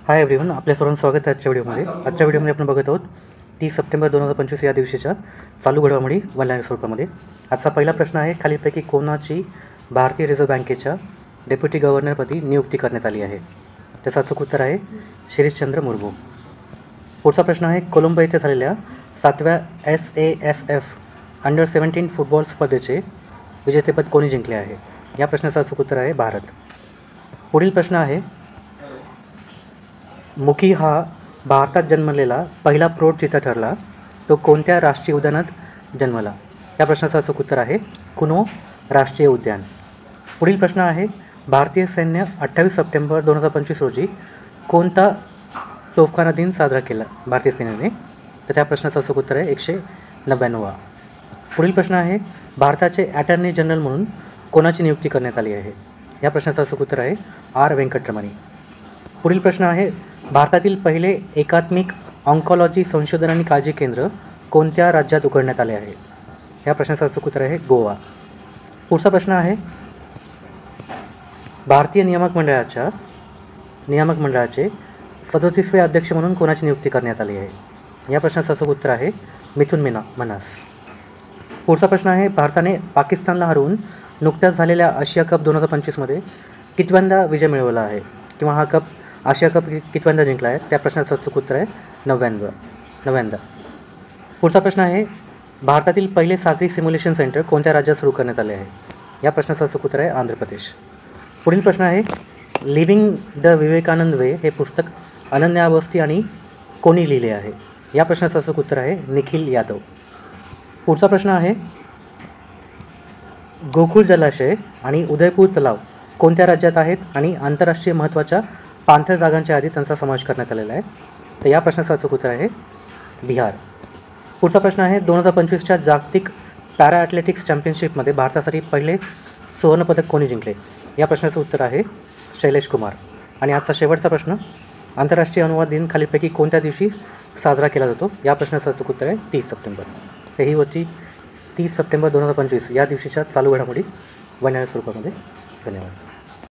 Hi everyone, आपल्या सर्वांचं स्वागत आहे आजच्या व्हिडिओमध्ये. आजच्या व्हिडिओमध्ये आपण बघत आहोत 30 सप्टेंबर 2025 या दिवशीच्या चालू घडामोडी ऑनलाईन स्वरूपामध्ये. आजचा पहिला प्रश्न आहे, खालीलपैकी कोणाची भारतीय रिझर्व्ह बँकेच्या डेप्युटी गव्हर्नरपदी नियुक्ती करण्यात आली आहे? त्याचं अचूक उत्तर आहे शिरीषचंद्र मुर्मू. पुढचा प्रश्न आहे, कोलंबो येथे झालेल्या 7व्या SAFF अंडर-17 फुटबॉल स्पर्धेचे विजेतेपद कोणी जिंकले आहे? या प्रश्नाचं अचूक उत्तर आहे भारत. पुढील प्रश्न आहे, मुकी हा भारतात जन्मलेला पहिला प्रौढ चित्ता ठरला, तो कोणत्या राष्ट्रीय उद्यानात जन्मला? या प्रश्नाचं अचूक उत्तर आहे कुनो राष्ट्रीय उद्यान. पुढील प्रश्न आहे, भारतीय सैन्य 28 सप्टेंबर 2025 रोजी कोणता तोफखाना दिन साजरा केला भारतीय सैन्याने? तर त्या प्रश्नाचं अचूक उत्तर आहे 199वा. पुढील प्रश्न आहे, भारताचे अटर्नी जनरल म्हणून कोणाची नियुक्ती करण्यात आली आहे? या प्रश्नाचं अचूक उत्तर आहे R वेंकटरमणी. पुढील प्रश्न आहे, भारतातील पहिले एकात्मिक ऑन्कॉलॉजी संशोधन आणि काळजी केंद्र कोणत्या राज्यात उघडण्यात आले आहे? या प्रश्नाचं अचूक उत्तर आहे गोवा. पुढचा प्रश्न आहे, भारतीय नियामक मंडळाचे 37वे अध्यक्ष म्हणून कोणाची नियुक्ती करण्यात आली आहे? या प्रश्नाचं अचूक उत्तर आहे मिथुन मनास. पुढचा प्रश्न आहे, भारताने पाकिस्तानला हरवून नुकत्याच झालेल्या आशिया कप 2025मध्ये कितव्यांदा विजय मिळवला आहे, किंवा हा कप आशिया कप कितव्यांदा जिंकला आहे? त्या प्रश्नाचं अचूक उत्तर आहे 9व्यांदा. पुढचा प्रश्न आहे, भारतातील पहिले सागरी सिम्युलेशन सेंटर कोणत्या राज्यात सुरू करण्यात आले आहे? या प्रश्नाचं अचूक उत्तर आहे आंध्र प्रदेश. पुढील प्रश्न आहे, लिव्हिंग द विवेकानंद वे हे पुस्तक अनन्या अवस्थी आणि कोणी लिहिले आहे? या प्रश्नाचं अचूक उत्तर आहे निखिल यादव. पुढचा प्रश्न आहे, गोकुळ जलाशय आणि उदयपूर तलाव कोणत्या राज्यात आहेत आणि आंतरराष्ट्रीय महत्त्वाच्या पाणथळ जागांच्या आधी त्यांचा समावेश करण्यात आलेला आहे? तर या प्रश्नाचं अचूक उत्तर आहे बिहार. पुढचा प्रश्न आहे, 2025च्या जागतिक पॅरा ॲथलेटिक्स चॅम्पियनशिपमध्ये भारतासाठी पहिले सुवर्णपदक कोणी जिंकले? या प्रश्नाचं उत्तर आहे शैलेश कुमार. आणि आजचा शेवटचा प्रश्न, आंतरराष्ट्रीय अनुवाद दिन खालीलपैकी कोणत्या दिवशी साजरा केला जातो? या प्रश्नाचं अचूक उत्तर आहे 30 सप्टेंबर. तर ही होती 30 सप्टेंबर 2025 या दिवशीच्या चालू घडामोडी ऑनलाईन स्वरूपामध्ये. धन्यवाद.